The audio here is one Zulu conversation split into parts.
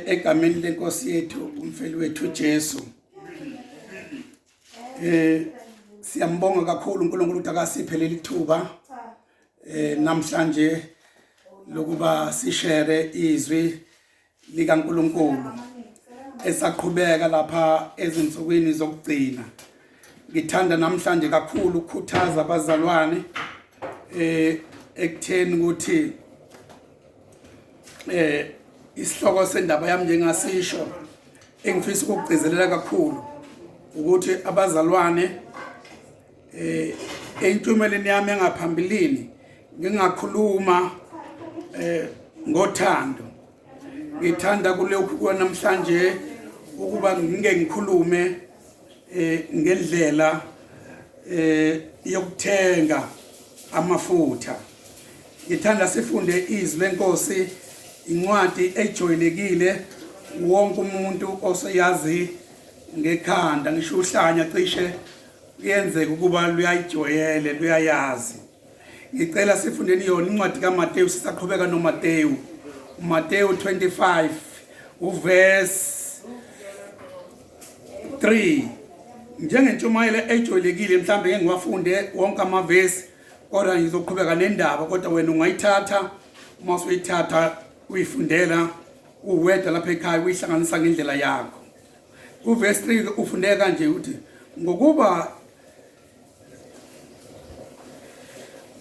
egameni lenkosi yethu umfeli wethu Jesu. Siyambonga kakhulu uNkulunkulu ukuthi akasiphelele ithuba namhlanje lokuba sishare izwi likaNkulunkulu esaqhubeka lapha ezinsukwini zokugcina. Ngithanda namhlanje kakhulu ukukhuthaza abazalwane ekutheni ukuthi isihloko sendaba yami njengasisho engifisa ukugcizelela kakhulu ukuthi abazalwane entumeleni yami engaphambilini ngingakhuluma ngothando. Ngithanda kulokhu kwanamhlanje ukuba ngikhulume ngendlela yokuthenga amafutha. Ngithanda sifunde izwi lenkosi, incwadi ejwayelekile wonke umuntu oseyazi ngekhanda, ngisho uhlanya cishe kuyenzeka ukuba luyayijwayele, luyayazi. Ngicela sifundeni yona incwadi kaMateyu, sisaqhubeka noMateyu. Mateyu 25 uverse 3. Njengentshumayelo ejwayelekile mhlambe ngeke ngiwafunde wonke amavesi kodwa ngizoqhubeka nendaba, kodwa wena ungayithatha uma usuyithatha uyifundela uwedwa lapha ekhaya uyihlanganisa ngendlela yakho. Uverse 3 ufundeka kanje uthi ngokuba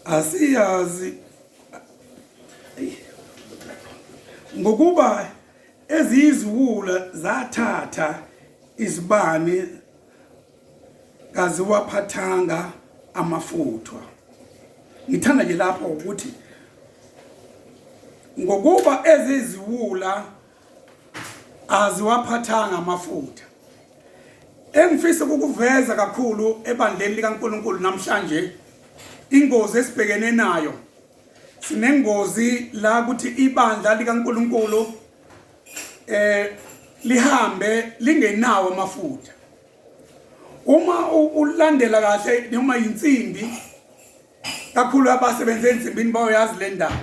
asiyazi ngokuba eziyiziwula zathatha izibani kaziwaphathanga amafutha. Ngithanda nje lapho ukuthi ngokuba eziziwula aziwaphathanga amafutha. Engifisa ukuveza kakhulu ebandleni likaNkulunkulu namhlanje ingozi esibhekene nayo. Sinengozi la ukuthi ibandla likaNkulunkulu lihambe lingenawo amafutha. Uma ulandela kahle noma insimbi, kakhulu abasebenza ensimbini bayazi le ndaba.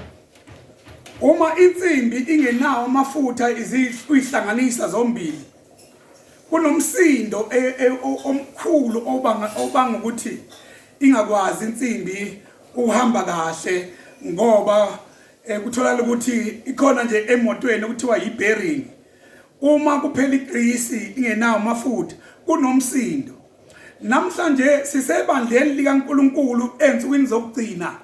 Uma insimbi ingenawo amafutha izihlanganisa zombili, kunomsindo omkhulu obanga ukuthi ingakwazi insimbi uhamba kahle, ngoba kutholakala ukuthi ikhona nje emotweni ukuthiwa yi-bearing. Uma kuphela igrease ingenawo amafutha kunomsindo. Namhlanje sisebandleni likaNkulunkulu ensukwini zokugcina.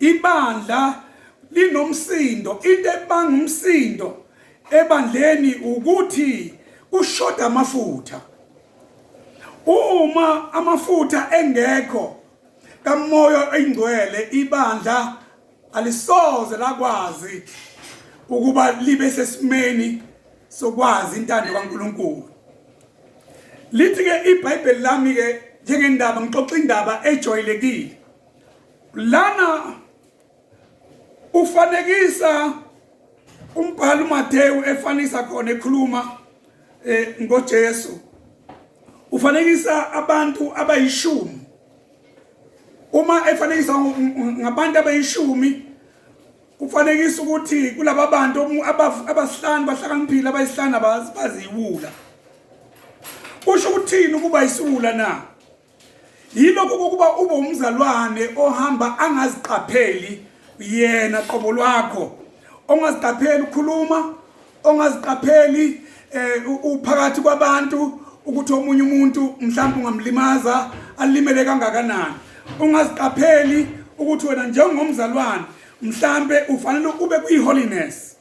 Ibandla linomsindo. Into ebanga umsindo ebandleni ukuthi ushoda amafutha. Uma amafutha engekho kamoya oyingcwele, ibandla alisoze lakwazi ukuba libe sesimeni sokwazi intando kaNkulunkulu. Lithi ke iBhayibheli lami ke njengendaba ngixoxa indaba ejwayelekile. Lana ufanekisa umbhalo uMateyu efanisa khona ekhuluma ngoJesu. Ufanekisa abantu abayishumi. Uma efanekisa ngabantu abayishumi, ufanekisa ukuthi kulabo bantu abasihlanu bahlakaniphile, abayisihlanu baziwula. Kusho ukuthini ukuba isiwula na? Yilokho ukuba ube umzalwane ohamba angaziqapheli yena qobo lwakho, ongaziqapheli ukukhuluma, ongaziqapheli uphakathi kwabantu ukuthi omunye umuntu mhlawumbe ungamlimaza alimele kangakanani. Ungaziqapheli ukuthi wena njengomzalwane mhlambe ufanele ube kwi-holiness.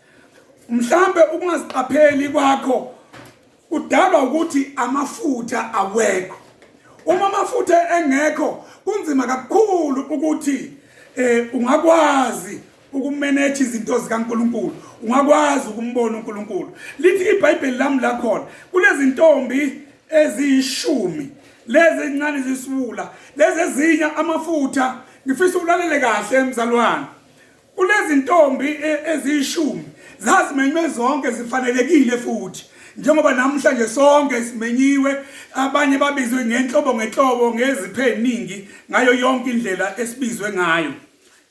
Mhlambe ungaziqapheli kwakho kudalwa ukuthi amafutha awekho. Uma amafutha engekho kunzima kakhulu ukuthi ungakwazi ukumanage izinto zikaNkulunkulu, ungakwazi ukumbona uNkulunkulu. Lithi iBhayibheli lami la khona kulezi ntombi eziyishumi, lezi ezincane zisiwula, lezi ezinye amafutha. Ngifisa ulalele kahle emzalwane. Kulezi ntombi eziyishumi zazimenywe zonke zifanelekile futhi. Njengoba namhlanje sonke simenyiwe, abanye babizwe ngenhlobo ngezipho eziningi ngayo yonke indlela esibizwe ngayo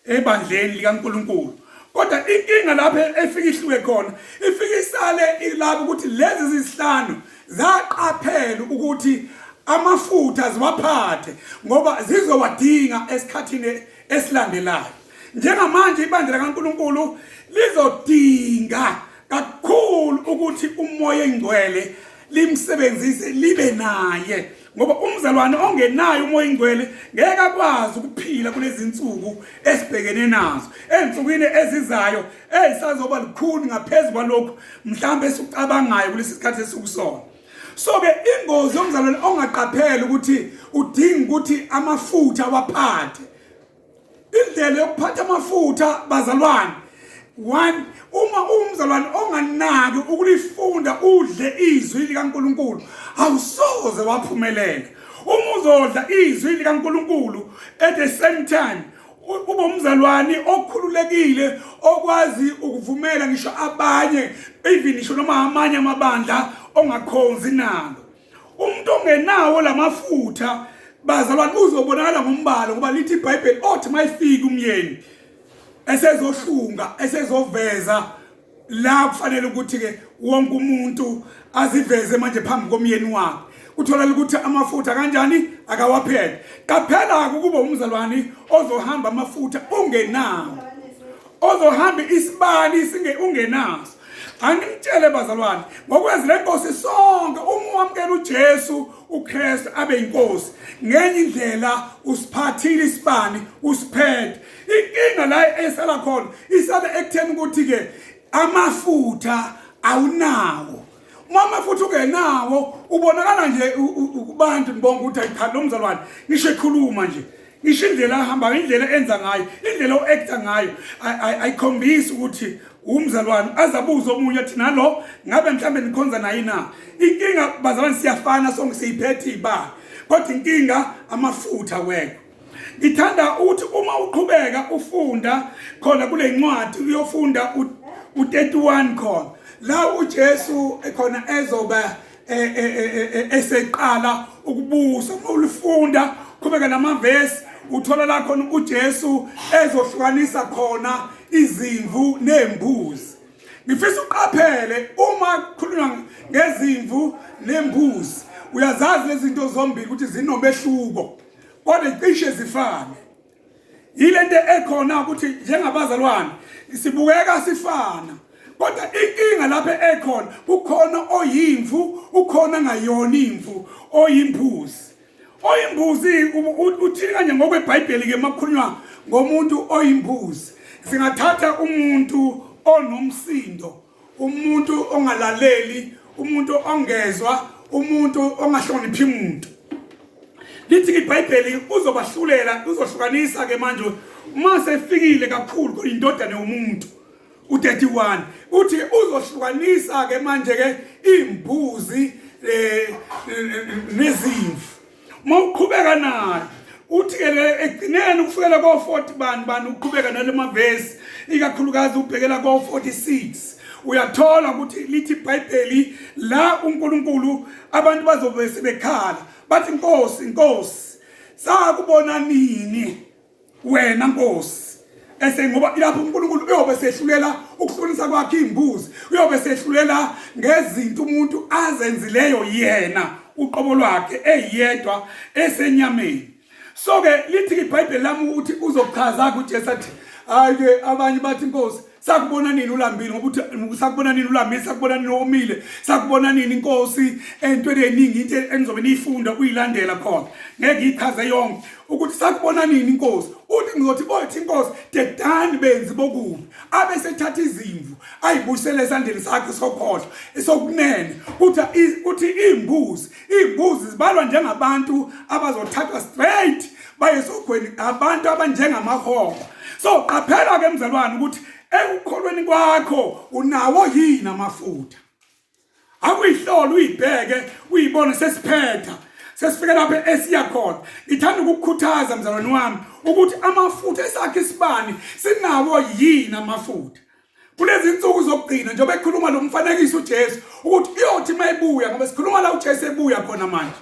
ebandleni likaNkulunkulu. kodwa inkinga lapha efika ihluke khona ifika isale lapho ukuthi lezi zisihlanu zaqaphela ukuthi amafutha ziwaphathe ngoba zizowadinga esikhathini esilandelayo. Njengamanje ibandla kaNkulunkulu lizodinga kakhulu ukuthi umoya engcwele limsebenzise libe naye, ngoba umzalwane ongenayo umoya engcwele ngeke akwazi ukuphila kulezi insuku esibhekene nazo. Ensukwini ezizayo ezisazoba likhulu ngaphezulu kwalokho mhlawumbe esikucabangayo kulesi sikhathi esikusona. So ke ingozi yomzalwane ongaqaphela ukuthi udinga ukuthi amafutha waphathe. Indlela yokuphatha amafutha bazalwane, one, uma umzalwane onganaki ukulifunda udle izwi likaNkulunkulu awusoze waphumelela. Uma uzodla izwi likaNkulunkulu at the same time ube umzalwane okhululekile okwazi ukuvumela ngisho abanye even ngisho noma amanye amabandla ongakhonzi nalo. Umuntu ongenawo lamafutha bazalwane uzobonakala ngombalo ngoba lithi iBhayibheli othi mayifika umyeni esezohlunga esezoveza la kufanele ukuthi ke wonke umuntu aziveze manje phambi komyeni wakhe. Uthola ukuthi amafutha kanjani akawaphethe. Qaphela ukuba umzalwane ozohamba amafutha ungenawo, ozohamba isibani singe ungenaso. Angimtshele bazalwane ngokwenza le Nkosi sonke uma wamkela uJesu uKristu abe inkosi ngenye indlela usiphathile isibani usiphethe. Inkinga la esala khona isala ekutheni ukuthi ke amafutha awunawo. Uma amafutha ungenawo ubonakala nje kubantu nibonga ukuthi ayikhali lo mzalwane ngisho ekhuluma nje, ngisho indlela ahamba indlela enza ngayo, indlela oacta ngayo ayikhombisi ukuthi umzalwane. Azabuza omunye athi nalo ngabe mhlambe nikhonza naye na. Inkinga bazalwane siyafana sonke siyiphethe ibani, kodwa inkinga amafutha wekho. Ngithanda ukuthi uma uqhubeka ufunda khona kule ncwadi uyofunda u31 khona la uJesu ekhona ezoba eseqala ukubusa. Uma ulifunda qhubeka namavesi uthola la khona uJesu ezohlukanisa khona izimvu nembuzi. Ngifisa uqaphele uma kukhulunywa ngezimvu nembuzi uyazazi lezi zinto zombili ukuthi zinomehluko kodwa cishe zifane. Yilento ekhona ukuthi njengabazalwane sibukeka sifana kodwa inkinga lapha ekhona ukhona oyimvu ukhona ngayona imvu oyimbuzi. Oyimbuzi uthini kanje ngokweBhayibheli ke makukhulunywa ngomuntu oyimbuzi singathatha umuntu onomsindo, umuntu ongalaleli, umuntu ongezwa, umuntu ongahloniphi umuntu. Lithi iBhayibheli uzobahlulela uzohlukanisa ke manje uma sefikile kakhulu indodana yomuntu u31 uthi uzohlukanisa ke manje ke imbuzi nezimvu. Mawuqhubeka nayo uthi ke egcineni ukufikela ko40 bani uqhubeka nale mavesi ikakhulukazi ubhekela ko46 uyathola ukuthi lithi iBhayibheli la uNkulunkulu abantu bazobe sebekhala bathi Nkosi sakubona nini wena Nkosi ngoba lapho uNkulunkulu uyobe sehlulela ukuhlonisa kwakhe imbuzi, uyobe sehlulela ngezinto umuntu azenzileyo yena uqobo lwakhe eyedwa esenyameni. So ke lithi iBhayibheli lami ukuthi uzochaza kuJesu athi hayi ke abanye bathi Nkosi sakubona nini ulambile, ngoba uthi sakubona nini ulambile, sakubona nini omile, sakubona nini Nkosi entweni eningi into enizobe niyifunda uyilandela khona ngeke ichaze yonke ukuthi sakubona nini Nkosi. Uthi ngizothi bothi Nkosi dedani benzi bokubi abe sethatha izimvu ayibuyisele esandleni sakhe sokhohlo esokunene. Uthi imbuzi zibalwa njengabantu abazothathwa straight baye sogweni, abantu abanjengamahoho. So qaphela ke mzalwane ukuthi ekukholweni kwakho unawo yini amafutha. Akuyihlolo uyibheke uyibone sesiphetha sesifike lapha esiya khona. Ngithanda ukukukhuthaza mzalwane wami ukuthi amafutha esakhe isibani sinawo yini amafutha. Kulezi insuku zokugcina njengoba ekhuluma lo mfanekiso uJesu ukuthi iyothi mayibuya, ngoba sikhuluma la uJesu ebuya khona manje.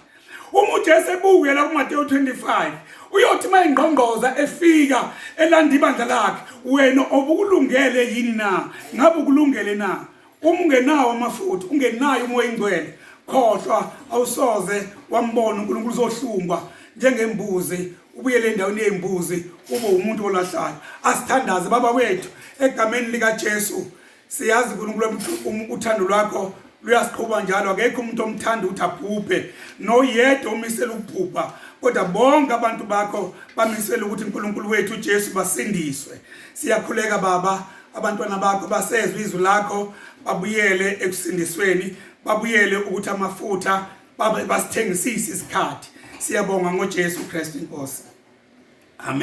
Uma uJesu ebuya la kuMateyu 25 uyothi mayengqongqoza efika elanda ibandla lakhe, wena obukulungele yini na? Ngabe ukulungele na? Ungenawo amafutha, ungenayo umoya ingcwele, khohlwa awusoze wambona uNkulunkulu uzohlungwa njengembuzi, ubuyele endaweni yembuzi ube umuntu olahlayo. Asithandaze baba wethu egameni lika Jesu. Siyazi uNkulunkulu uthando lwakho luyasiqhuba njalo, akekho umuntu omthanda ukuthi abhubhe, noyedwa umisela ukubhubha, kodwa bonke abantu bakho bamisela ukuthi uNkulunkulu wethu uJesu basindiswe. Siyakhuleka baba, abantwana bakho basezwe izwi lakho, babuyele ekusindisweni, babuyele ukuthi amafutha basithengisise isikhathi. Siyabonga ngoJesu Kristu Inkosi. Amen.